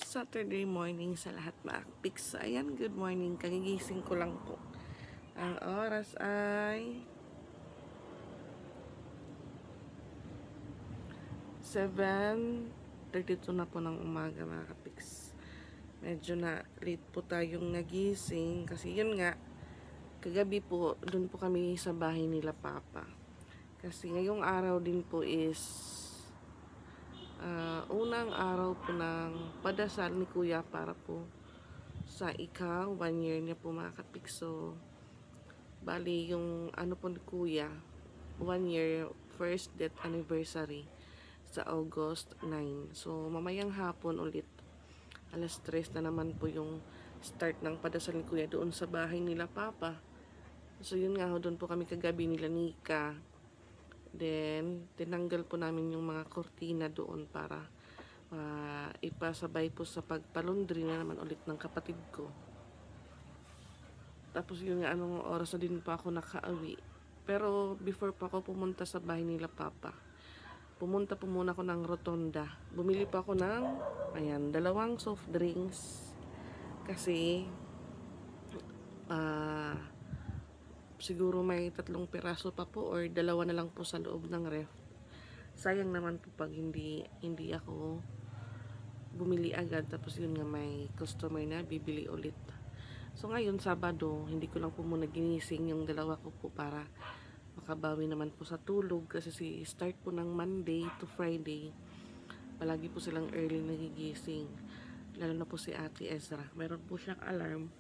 Saturday morning sa lahat mga pics. Ayan, good morning. Kagigising ko lang po. Ang oras ay 7:32 na po ng umaga mga pics. Medyo na late po tayong nagising kasi yun nga, kagabi po, dun po kami sa bahay nila Papa. Kasi ngayong araw din po is unang araw po ng padasal ni Kuya para po sa 1 year niya po mga kapiks. So, bali yung ano po ni Kuya, 1 year first death anniversary sa August 9. So, mamayang hapon ulit, alas 3 na naman po yung start ng padasal ni Kuya doon sa bahay nila Papa. So, yun nga, doon po kami kagabi nila Nika. Then, tinanggal po namin yung mga kortina doon para ipasabay po sa pagpalundri na naman ulit ng kapatid ko. Tapos yun nga, anong oras na din pa ako nakauwi. Pero before pa ako pumunta sa bahay nila Papa, pumunta po muna ako ng Rotonda. Bumili pa ako ng, ayan, 2 soft drinks. Kasi, siguro may 3 piraso pa po or 2 na lang po sa loob ng ref. Sayang naman po pag hindi ako bumili agad, tapos yun nga may customer na bibili ulit. So ngayon Sabado, hindi ko lang po muna ginising yung 2 ko po para makabawi naman po sa tulog kasi start po ng Monday to Friday. Palagi po silang early nagigising. Lalo na po si Ate Ezra. Meron po siyang alarm.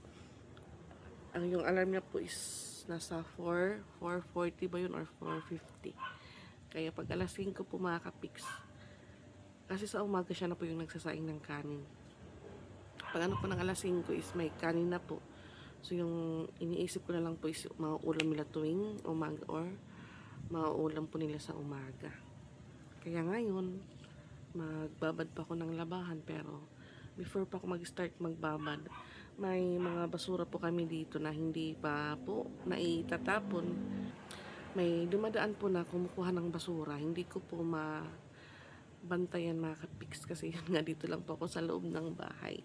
Yung alarm niya po is nasa 4:40 ba yun or 4:50. Kaya pag alas 5 po mga kapiks, kasi sa umaga siya na po yung nagsasaing ng kanin. Pag ano po ng alas 5 is may kanin na po. So yung iniisip ko na lang po is mga ulam nila tuwing umaga or mga ulam po nila sa umaga. Kaya ngayon, magbabad pa ako ng labahan, pero before pa ako mag-start magbabad, may mga basura po kami dito na hindi pa po naitatapon. May dumadaan po na kumukuha ng basura. Hindi ko po mabantayan mga kapiks kasi yun nga, dito lang po ako sa loob ng bahay.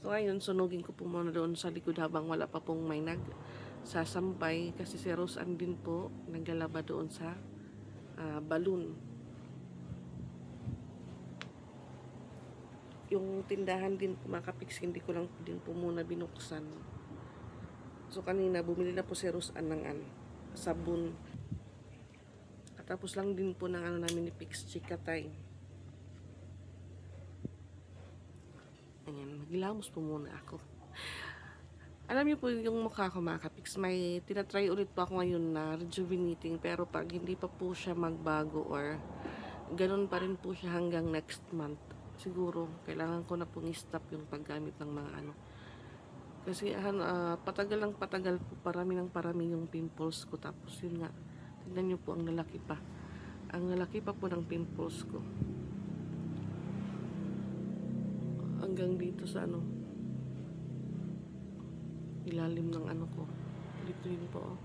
So ayun, sunugin ko po muna doon sa likod habang wala pa pong may nagsasampay kasi si Rose Ann din po naglalaba doon sa balloon. Yung tindahan din po mga kapiks, hindi ko lang din po muna binuksan. So kanina bumili na po si Rose Ann ng sabon. Katapos lang din po ng namin ni Pix Chikatay. Ayan, maghilamos po muna ako. Alam niyo po yung mukha ko mga kapiks, may tinatry ulit po ako ngayon na rejuvenating, pero pag hindi pa po siya magbago or ganun pa rin po siya hanggang next month, siguro kailangan ko na pong i-stop yung paggamit ng mga kasi patagal po, parami yung pimples ko. Tapos yun nga, tignan nyo po, ang lalaki pa po ng pimples ko hanggang dito sa ilalim ng ko dito yun po.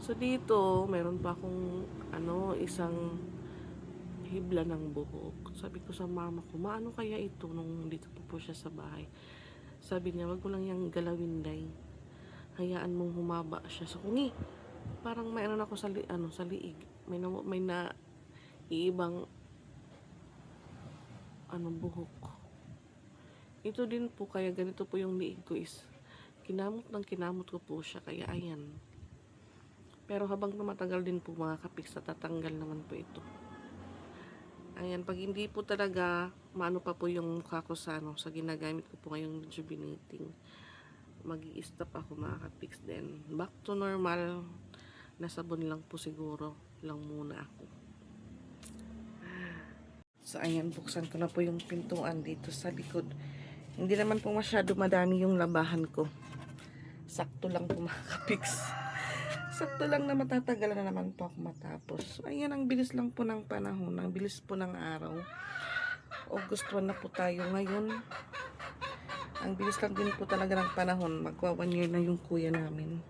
So dito meron pa akong isang hibla ng buhok. Sabi ko sa mama ko, maano kaya ito nung dito po siya sa bahay. Sabi niya, wag mo lang yung galawin, day. Hayaan mong humaba siya. So kung parang may ako sa sa liig. May na iibang buhok. Ito din po, kaya ganito po yung liig ko is kinamot ko po siya, kaya ayan. Pero habang tumatagal din po mga kapiks, tatanggal naman po ito. Ayan, pag hindi po talaga maano pa po yung mukha ko sa ginagamit ko po ngayong rejuvenating, mag-i-stop ako mga kapiks. Then back to normal na sabon lang po siguro lang muna ako. So ayan, buksan ko na po yung pintuan dito sa likod. Hindi naman po masyado madami yung labahan ko. Sakto lang po mga kapiks. Sakto lang na matatagalan na naman po ako matapos. So, ayan, ang bilis lang po ng panahon. Ang bilis po ng araw. August 1 na po tayo ngayon. Ang bilis lang din po talaga ng panahon. Magwa 1 year na yung kuya namin.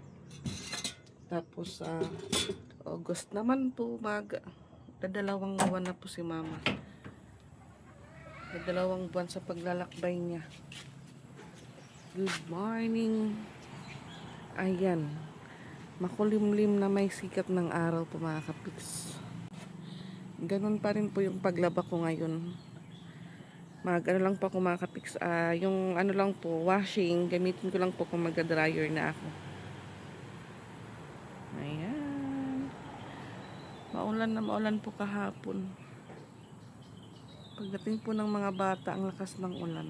Tapos, August naman po, dadalawang buwan na po si mama. Dalawang buwan sa paglalakbay niya. Good morning. Ayan. Makulimlim na may sikat ng araw po mga kapiks. Ganun pa rin po yung paglaba ko ngayon. Ano lang po ako mga kapiks. Yung ano lang po, washing. Gamitin ko lang po kung magda-dryer na ako. Ayan. Maulan po kahapon. Pagdating po ng mga bata, ang lakas ng ulan.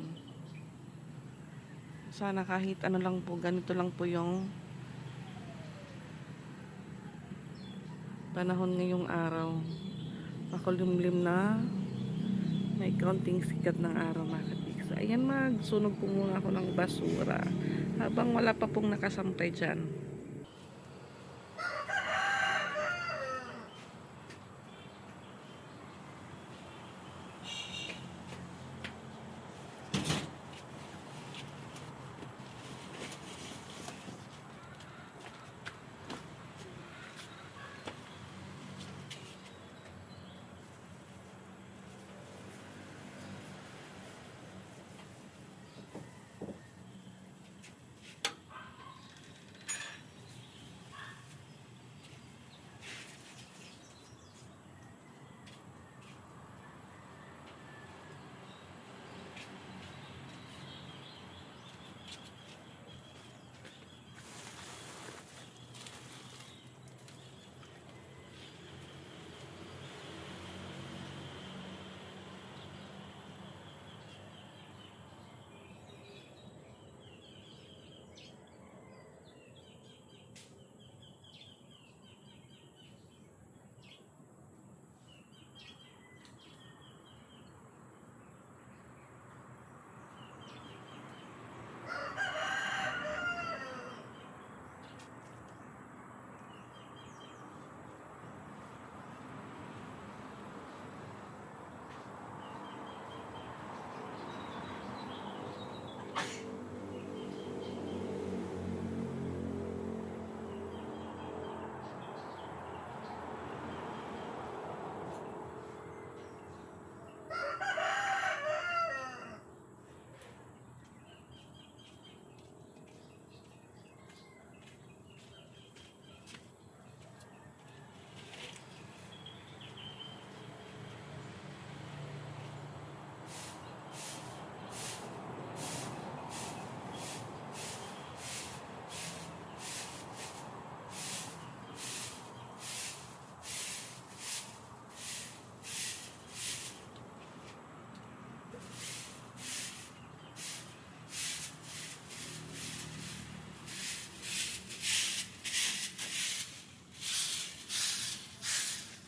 Sana kahit ano lang po, ganito lang po yung panahon ngayong araw. Makulimlim na, may kaunting sikat ng araw mga kapiks. Ayan, magsunog po muna ako ng basura habang wala pa pong nakasampay dyan.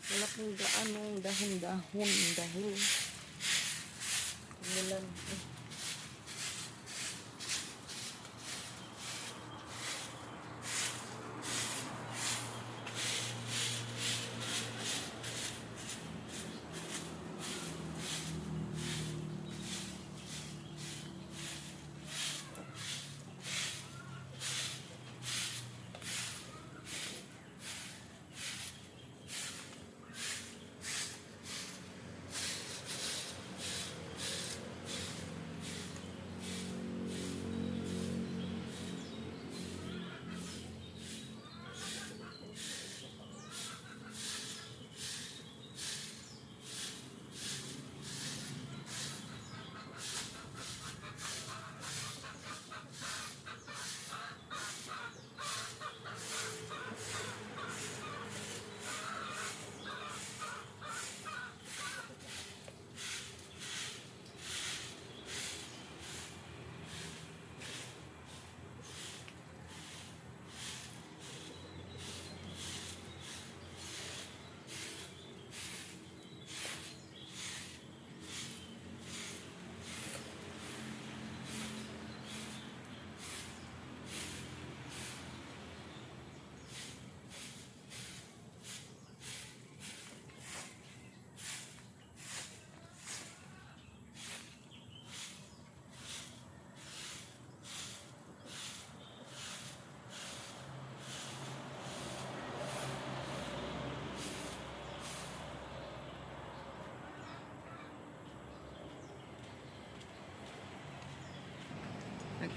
Wala pong dahon dahil umulan.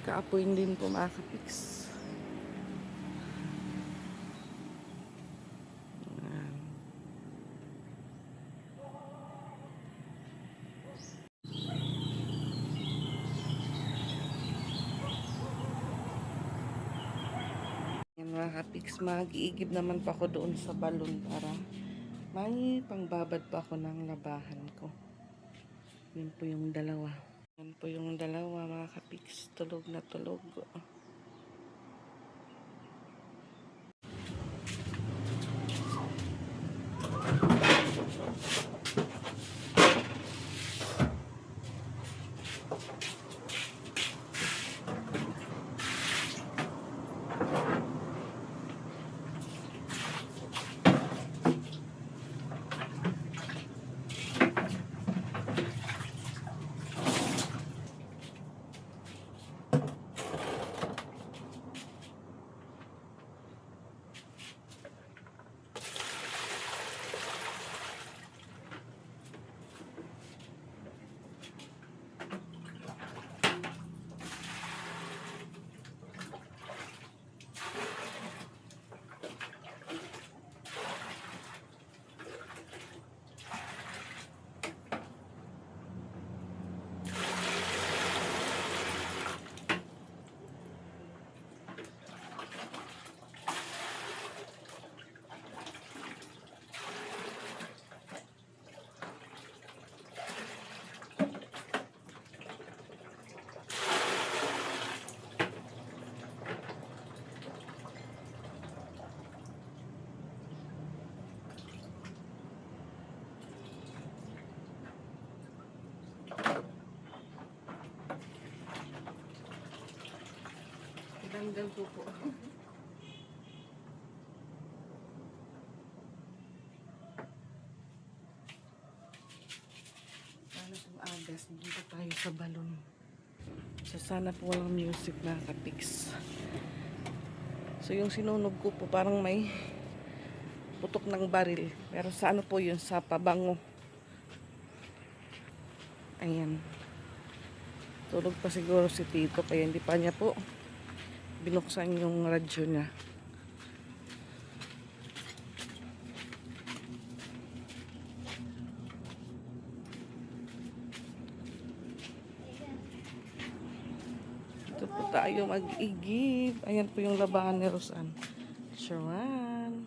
Kaapoy din po mga kapiks. Ayan. Yan mga kapiks, mag-iigib naman pa ako doon sa balon para may pangbabad pa ako ng labahan ko. Yan po yung dalawa. Yan po yung dalawa mga kapiks, tulog na tulog. Tanggal ko po. Sana pong agas, dito tayo sa balon. So sana po walang music na kapiks. So yung sinunog ko po parang may putok ng baril. Pero sa ano po yun? Sa pabango. Ayan. Tulog pa siguro si Tito kaya hindi pa niya po binuksan yung radyo niya. Ito po tayo mag-igib. Ayan po yung labahan ni Rosan. Sharon.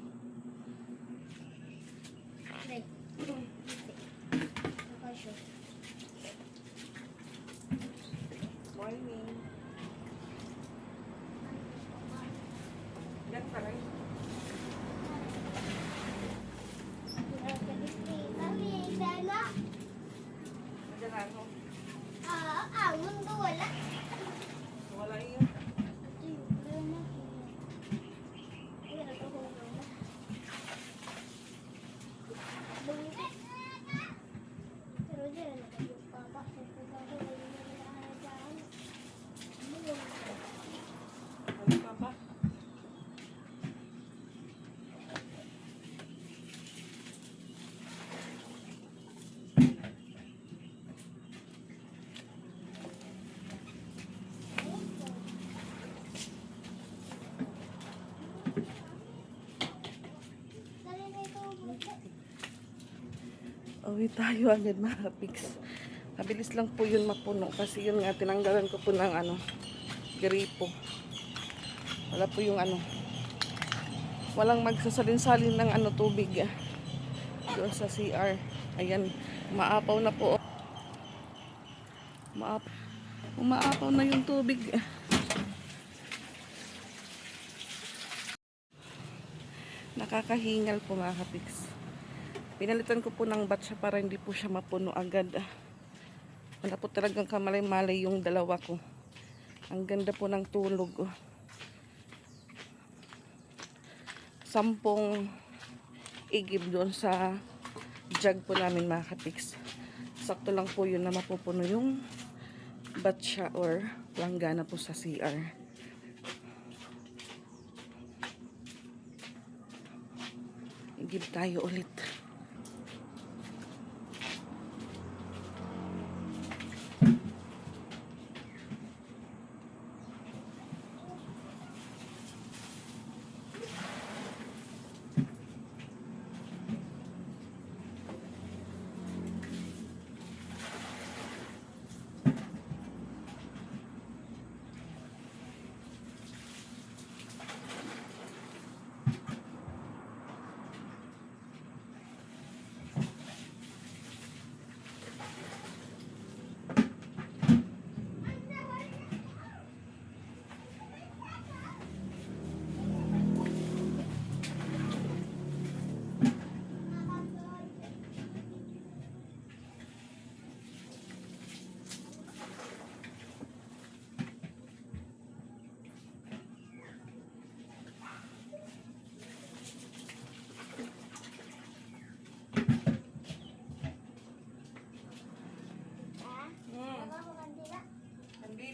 Morning. Yan pa rin. Ang mundo wala. Wala yun. Ano pa ba? Uwi tayo agad mga kapiks. Mabilis lang po yun mapuno kasi yun nga tinanggalan ko po ng ano, gripo. Wala po yung ano, walang magsasalin-salin ng ano tubig doon sa CR. Ayan, umaapaw na po. Umaapaw na yung tubig. Nakakahingal po mga kapiks. Pinalitan ko po ng batsa para hindi po siya mapuno agad. Wala po talagang kamalay-malay yung dalawa ko. Ang ganda po ng tulog. 10 igib doon sa jug po namin mga kapiks. Sakto lang po yun na mapupuno yung batsa or langgana po sa CR. Igib tayo ulit.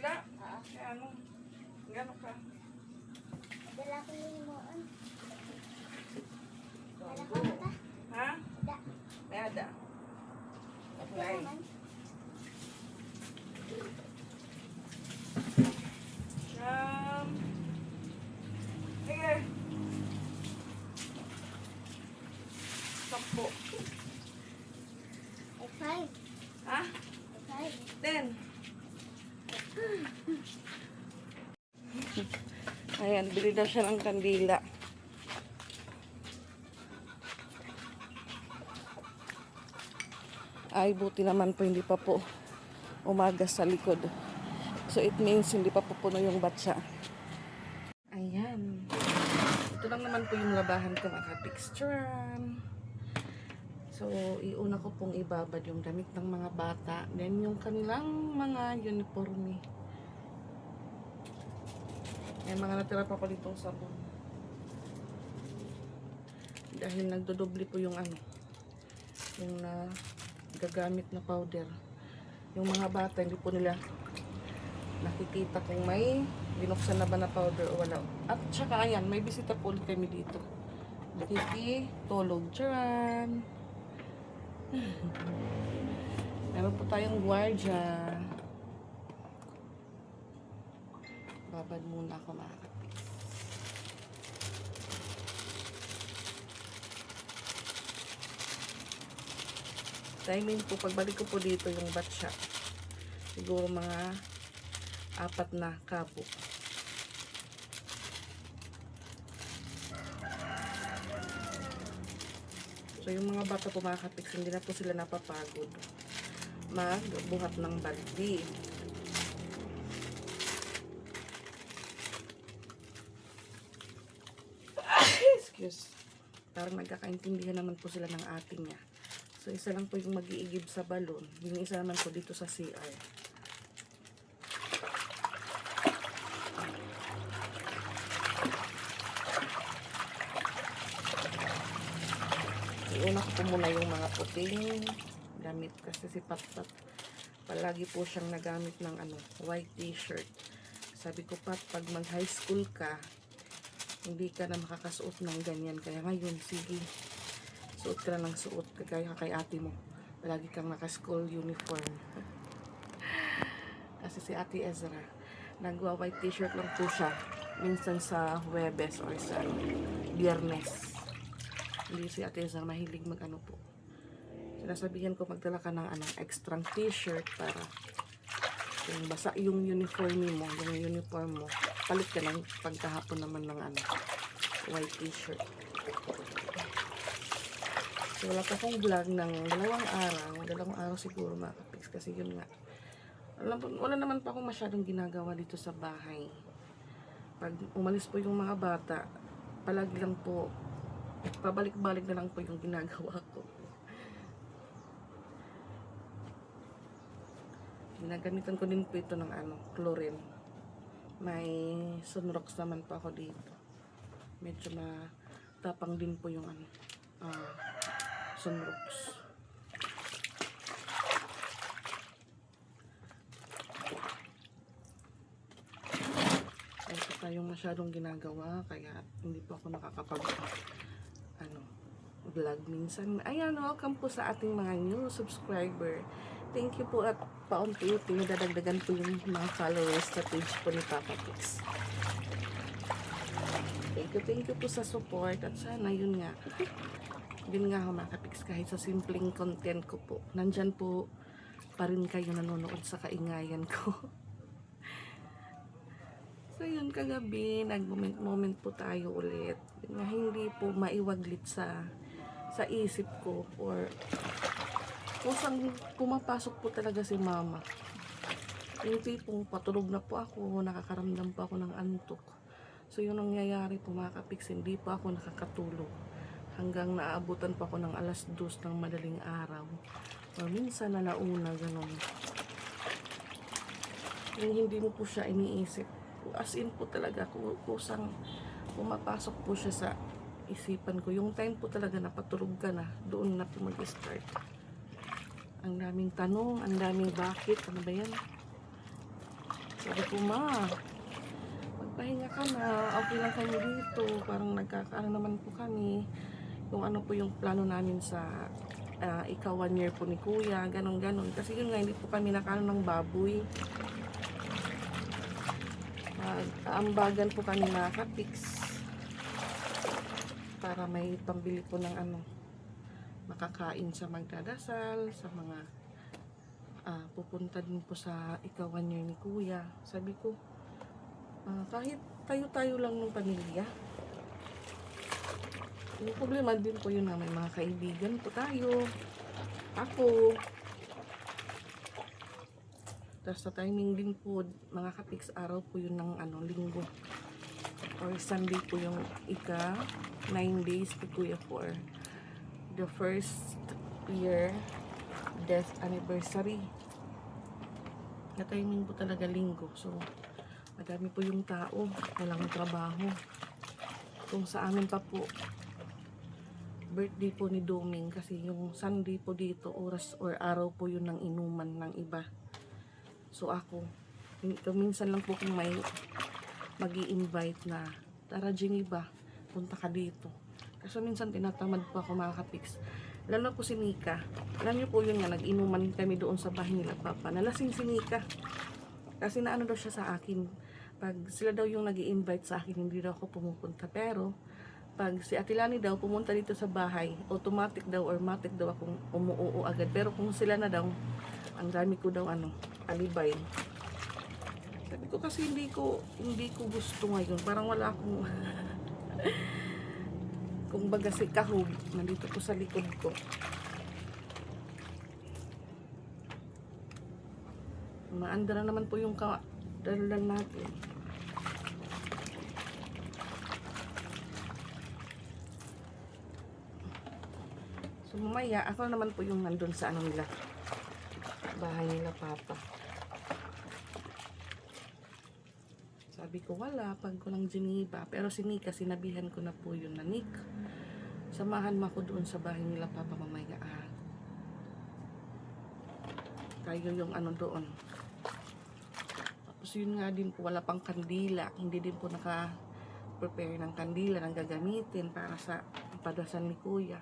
kandila? Kaya ano? Gano'n ka? Dala ko yung moon. Dala ko Go. ta. Ha? Da. May ada. Ito Apply. naman. Sige. 10. Five. Ha? Five. 10. Ayan, bili daw siya ng kandila. Ay, buti naman po hindi pa po umaga sa likod. So, it means hindi pa po puno yung batsa. Ayan. Ito lang naman po yung labahan ko maka-texturean. So, iuna ko pong ibabad yung damit ng mga bata. Then, yung kanilang mga uniforme. May mga natira pa ditong sabon. Dahil nagdodoble po yung ano, yung gagamit na powder. Yung mga bata, hindi po nila nakikita kung may binuksan na ba na powder o wala. At saka ayan, may bisita po ulit kami dito. Nakikitulog. Charan! Meron po tayong gwardiya. Babad muna ako mga kapis. Timing po, pagbalik ko po dito yung batsa. Siguro mga 4 na kabo. So yung mga bata po mga kapiks, hindi na po sila napapagod magbuhat ng baldi. Excuse. Parang nagkakaintindihan naman po sila ng ating niya. So isa lang po yung mag-iigib sa balon. Yung isa naman po dito sa CR. Iuna ko po muna yung mga puting damit kasi si Patpat palagi po siyang nagamit ng white t-shirt. Sabi ko, Pat, pag mag high school ka, hindi ka na makakasuot ng ganyan. Kaya ngayon, sige, suot ka na ng suot. Kaya kay ate mo, palagi kang naka-school uniform. Kasi si Ate Ezra, nagwa white t-shirt lang po siya. Minsan sa Huwebes or sa Biyernes. Hindi si Ate Ezra mahilig mag po. Sinasabihan ko magdala ka ng extra t-shirt para kung basa yung uniform mo, palit ka ng pagkahapon naman ng white t-shirt. So, wala pa akong vlog ng 2 araw siguro mga kapiks kasi yun nga. Wala naman pa akong masyadong ginagawa dito sa bahay. Pag umalis po yung mga bata, palagi lang po pabalik-balik na lang po yung ginagawa ko. Ginagamitan ko din po ito ng chlorine. May Sunrox naman po ako dito. Medyo matapang din po yung Sunrox. Ito tayong masyadong ginagawa kaya hindi po ako nakakapag vlog minsan. Ayan, welcome po sa ating mga new subscriber. Thank you po at paunti-unti nadadagdagan po yung mga followers sa page po ni Papa Pix. Thank you po sa support at sana yun nga mga kapix, kahit sa simpleng content ko po, nandyan po pa rin kayo nanonood sa kaingayan ko. So yun, kagabi nag-moment po tayo ulit na hindi po maiwaglit sa isip ko or kusang pumapasok po talaga si mama. Yung tipong patulog na po ako, nakakaramdam pa ako ng antok. So yun ang nangyayari po mga kapiks, hindi pa ako nakakatulog hanggang naaabutan pa ako ng 2:00 ng madaling araw o minsan na 1:00, ganun. Yung hindi mo po siya iniisip, as in po talaga, kusang pumapasok po siya sa isipan ko. Yung time po talaga na patulog ka na, doon na po mag-start. Ang daming tanong, ang daming bakit, ano ba yan? Sabi ko, ma, magpahinga ka na. Okay lang kami dito. Parang nagkakaano naman po kami. Kung ano po yung plano namin sa ika 1 year po ni kuya. Ganon. Kasi yun nga, hindi po kami nakano ng baboy. Ambagan po kami na kapix. Para may pambili po ng ano, makakain sa magdadasal, sa mga pupunta din po sa ika 1 year ni kuya. Sabi ko, kahit tayo-tayo lang ng pamilya. Yung problema din po yun na may mga kaibigan po tayo. Ako. Tapos sa timing din po, mga kapix araw po yun ng ano, linggo. Or Sunday po yung ika 9 days ni kuya for the first year death anniversary. Na timing po talaga linggo. So, madami po yung tao. Walang trabaho. Kung sa amin pa po, birthday po ni Doming. Kasi yung Sunday po dito, oras or araw po yun ng inuman ng iba. So, ako, minsan lang po kung may mag-i-invite na, tara Geneva, punta ka dito. Kasi minsan tinatamad po ako mga kapix. Lalo po si Nika. Alam niyo po yun nga, nag-inuman kami doon sa bahay nila Papa. Nalasing si Nika. Kasi naano daw siya sa akin. Pag sila daw yung nag-i-invite sa akin, hindi daw ako pumupunta. Pero, pag si Atilani daw pumunta dito sa bahay, automatic daw or matic daw akong umuoo agad. Pero kung sila na daw, ang dami ko daw ano, alibay. Sabi ko kasi hindi ko gusto ngayon. Parang wala akong kung baga si kahog nandito po sa likod ko. Maanda na naman po yung dalulan natin. So mamaya ako naman po yung nandun sa ano nila, bahay nila Papa. Sabi ko wala, pag ko lang Geneva. Pero si Nika, sinabihan ko na po yun na Nick, samahan mo ako doon sa bahay nila Papa mamaya. Tayo yung ano doon. Tapos yun nga din po, wala pang kandila. Hindi din po naka-prepare ng kandila na gagamitin para sa padasal ni Kuya.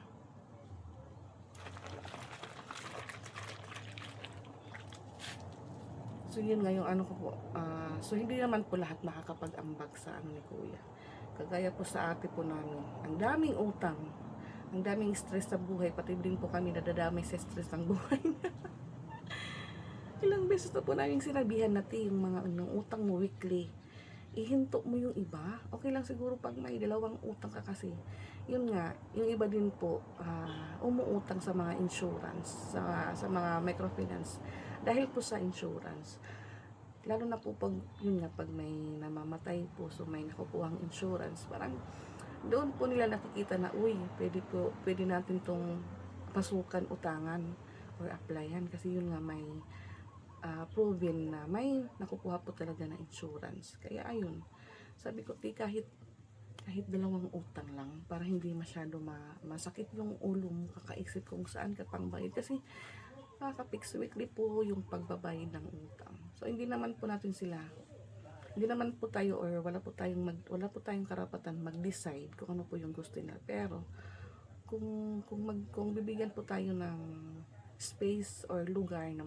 So yun nga yung ano ko po. So hindi naman po lahat makakapag-ambag sa ano ni Kuya. Kagaya po sa ate po namin. Ang daming utang. Ang daming stress sa buhay. Pati din po kami nadadamay sa stress ng buhay. Ilang beses na po namin sinabihan natin yung mga utang mo weekly. Ihinto mo yung iba. Okay lang siguro pag may dalawang utang ka kasi. Yun nga, yung iba din po umuutang sa mga insurance, sa mga microfinance. Dahil po sa insurance. Lalo na po pag, yun nga, pag may namamatay po, so may nakukuhang insurance, parang doon po nila nakikita na, uy, pwede natin tong pasukan, utangan, or applyan. Kasi yun nga, may proven na may nakukuha po talaga na insurance. Kaya ayun, sabi ko, kahit dalawang utang lang, para hindi masyado masakit yung ulo mo, kakaisip kung saan ka pang bayad. Kasi nakaka-fix weekly po yung pagbabayad ng utang. So hindi naman po tayo or wala po tayong karapatan mag-decide kung ano po yung gusto nila. Pero kung bibigyan po tayo ng space or lugar na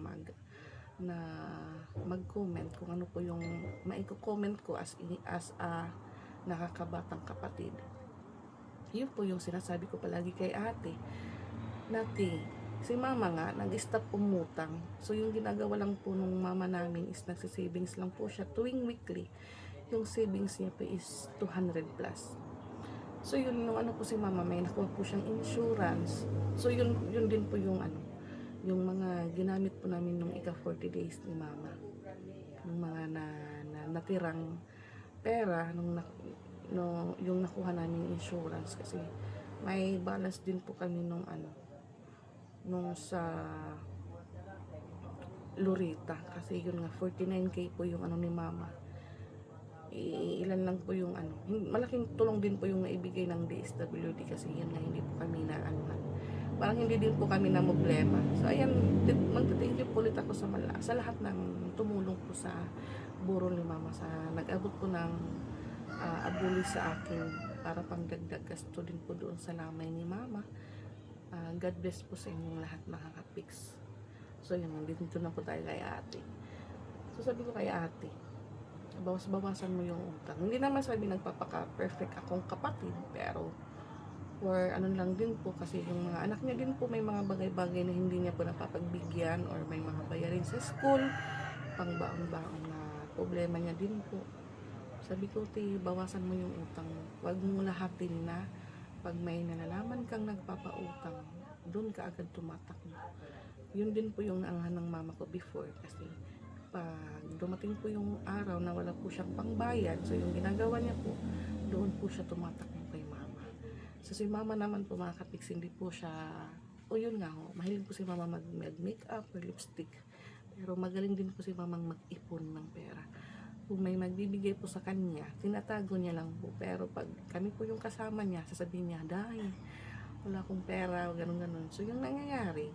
mag-comment kung ano po yung maiko-comment ko as a nakakabatang kapatid. Yun po yung sinasabi ko palagi kay ate. Si mama nga, nag-stop umutang. So, yung ginagawa lang po nung mama namin is nagsisavings lang po siya tuwing weekly. Yung savings niya po is 200 plus. So, yun, nung ano po si mama, may nakuha po siyang insurance. So, yun din po yung yung mga ginamit po namin nung ika 40 days ni mama. Yung mga natirang pera, yung nakuha namin insurance. Kasi, may balance din po kami nung sa Lurita, kasi yun nga 49k po yung ni mama. Ilan lang po yung malaking tulong din po yung naibigay ng DSWD kasi yun nga hindi po kami parang hindi din po kami na problema. So ayan, magta-thank you po ulit ako sa lahat ng tumulong po sa burol ni mama, sa nag-abot po ng abuli sa akin para pang dagdag gasto din po doon sa lamay ni mama. God bless po sa inyong lahat mga kapiks. So yun, nandito na po tayo kay ate. So sabi ko kay ate, bawas-bawasan mo yung utang. Hindi naman sabi nagpapaka-perfect akong kapatid, pero or ano lang din po, kasi yung mga anak niya din po may mga bagay-bagay na hindi niya po napapagbigyan, or may mga bayarin sa school, pang baon-baon na problema niya din po. Sabi ko, bawasan mo yung utang mo. Huwag mo lahatin na pag may nalalaman kang nagpapautang, doon ka agad tumatakbo. Yun din po yung naangahan ng mama ko before, kasi pag dumating po yung araw na wala po siyang pangbayad, so yung ginagawa niya po, doon po siya tumatakbo kay mama. So si mama naman po mga kapiks, hindi po siya, yun nga ho, mahilig po si mama mag-makeup or lipstick, pero magaling din po si mamang mag-ipon ng pera. Kung may magbibigay po sa kanya, tinatago niya lang po, pero pag kami po yung kasama niya, sasabihin niya, dahil wala akong pera, o ganun-ganun. So yung nangyayari,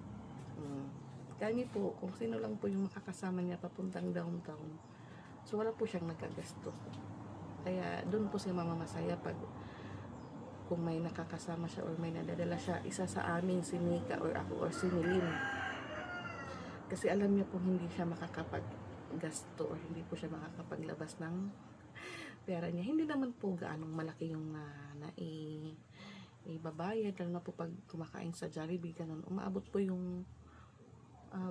kami po, kung sino lang po yung makakasama niya papuntang downtown, so wala po siyang nagkagasto. Kaya doon po si mama masaya pag kung may nakakasama siya or may nadadala siya, isa sa amin, si Mika or ako or si Nilin. Kasi alam niya po hindi siya makakapaggasto or hindi po siya makakapaglabas ng pera niya. Hindi naman po gaanong malaki yung ibabayad, lalo na po pag kumakain sa Jollibee, ganun. Umaabot po yung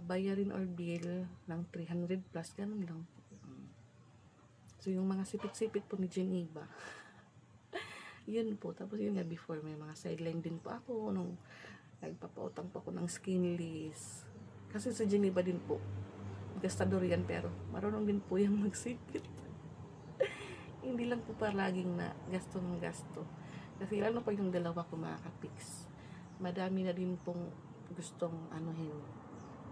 bayarin or bill ng 300 plus, ganun lang. So yung mga sipit-sipit po ni Geneva, yun po. Tapos yun nga, before may mga sideline din po ako nung nagpapautang po ako ng Skinless. Kasi sa Geneva din po, gastador yan, pero marunong din po yung magsipit. Hindi lang po palaging na gasto ng gasto. Kasi lalo pa yung dalawa ko mga kapiks, madami na din pong gustong anuhin.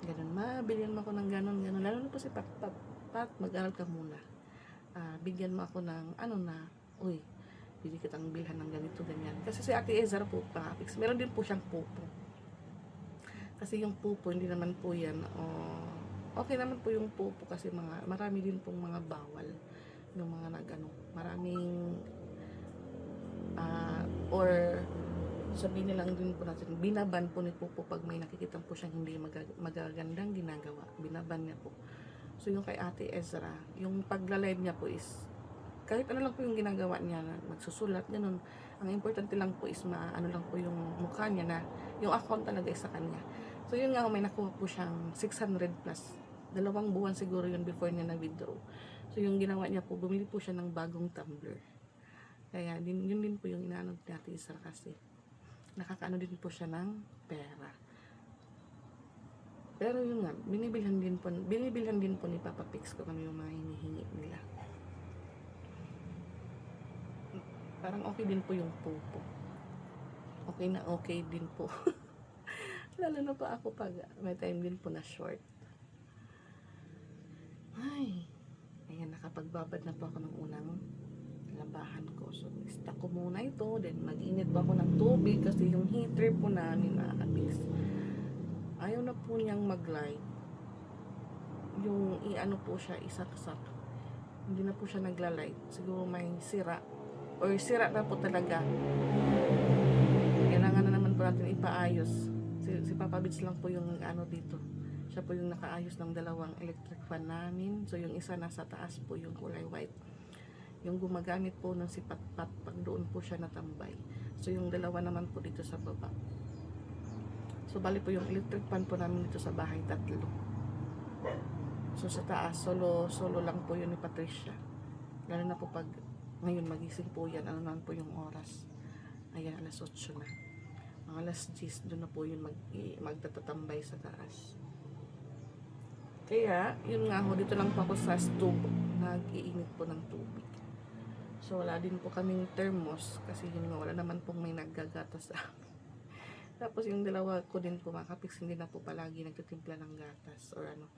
Ganun, bilhan mo ako ng ganun. Lalo na po si Pat, mag-aral ka muna. Bigyan mo ako ng uy, bili kitang bilhan ng ganito, ganyan. Kasi si Ate Ezra po, mga kapiks, meron din po siyang pupo. Kasi yung pupo, hindi naman po yan, okay naman po yung pupo, kasi marami din pong mga bawal. Yung mga maraming, or sabihin nilang din po natin, binaban po ni Pupo pag may nakikita po siyang hindi magagandang ginagawa. Binaban niya po. So yung kay Ate Ezra, yung pagla-live niya po is, kahit ano lang po yung ginagawa niya, magsusulat, ganun. Ang importante lang po is ano lang po yung mukha niya, na yung account talaga is sa kanya. So yun nga, may nakuha po siyang 600 plus. 2 buwan siguro yun before niya na-withdraw. So yung ginawa niya po, bumili po siya ng bagong tumbler. Kaya yun din po yung inaanod ni Ate Ezra, kasi nakakaano din po siya ng pera. Pero yun nga, binibilhan din po ni Papa Pix ko kami yung mga hinihingi nila. Parang okay din po yung pupo. Okay na okay din po. Lalo na pa ako pag may time din po na short. Ay, ayan, nakapagbabad na po ako ng unang labahan ko. So, stop ko muna ito. Then, mag-init pa ako ng tubig kasi yung heater po namin nakakabis. Ayaw na po niyang mag-light. Yung po siya, isaksak. Hindi na po siya nagla-light. Siguro may sira. Or sira na po talaga. Kailangan na naman po natin ipaayos. Si Papa Bits lang po yung dito. Siya po yung nakaayos ng 2 electric fan namin. So, yung isa nasa taas po, yung kulay white. Yung gumagamit po ng si Patpat pag doon po siya natambay. So yung 2 naman po dito sa baba. So bali po yung electric fan po namin dito sa bahay, 3. So sa taas, solo lang po yun ni Patricia. Lalo na po pag ngayon magising po yan, ano naman po yung oras. Ayan, alas 8 na. Mga alas 10, doon na po yun magtatatambay sa taas. Kaya, yun nga ho, dito lang po ako sa stove, nag-iinit po ng tubig. So, wala din po kaming thermos kasi yun nga, wala naman pong may naggagatas sa amin. Tapos yung 2 ko din po mga kapiks, hindi na po palagi nagtitimpla ng gatas or ano.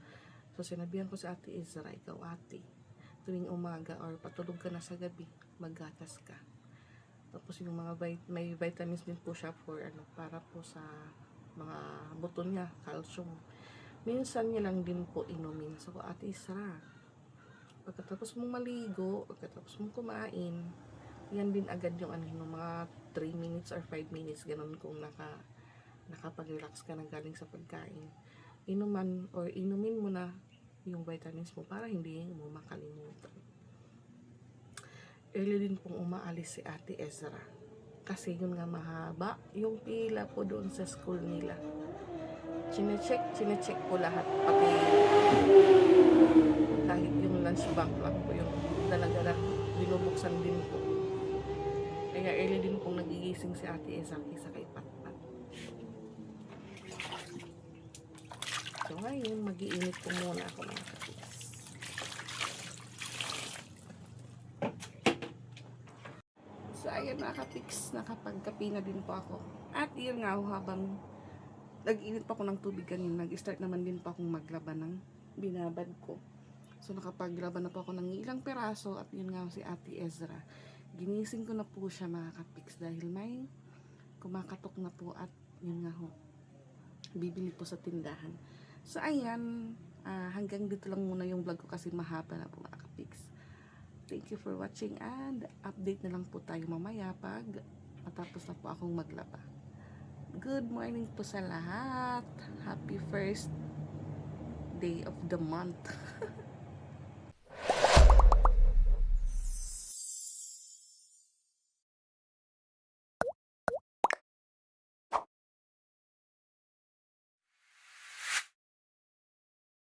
So, sinabihan ko sa Ate Ezra, ikaw ate, tuwing umaga or patulog ka na sa gabi, maggatas ka. Tapos yung mga may vitamins din po siya for para po sa mga buto niya, calcium. Minsan niya lang din po inumin. So, Ate Isra, pagkatapos mong maligo, pagkatapos mong kumain, yan din agad yung mga 3 minutes or 5 minutes, ganun kung nakapag-relax ka na galing sa pagkain. Inuman or inumin mo na yung vitamins mo para hindi mo makalimutan. Early din pong umaalis si Ate Ezra. Kasi yun nga mahaba yung pila po doon sa school nila. Chinecheck po lahat. Pati kahit yung lunch bank lang po yung dala-dala, binubuksan din po. Kaya early din pong nagigising si Ate Ezra kaysa kay Patpat. So ngayon, mag-iinit po muna ako mga kapis. So ayan mga kapiks, nakapagkapi na din po ako. At yun nga, habang nag-init pa ako ng tubig kanina, nag-start naman din po akong maglaba ng binabad ko. So nakapaglaban na po ako ng ilang peraso at yun nga si Ate Ezra. Ginising ko na po siya mga kapiks dahil may kumakatok na po at yun nga ho, bibili po sa tindahan. So ayan, hanggang dito lang muna yung vlog ko kasi mahaba na po mga kapiks. Thank you for watching and update na lang po tayo mamaya pag matapos na po akong maglaba. Good morning po sa lahat. Happy first day of the month.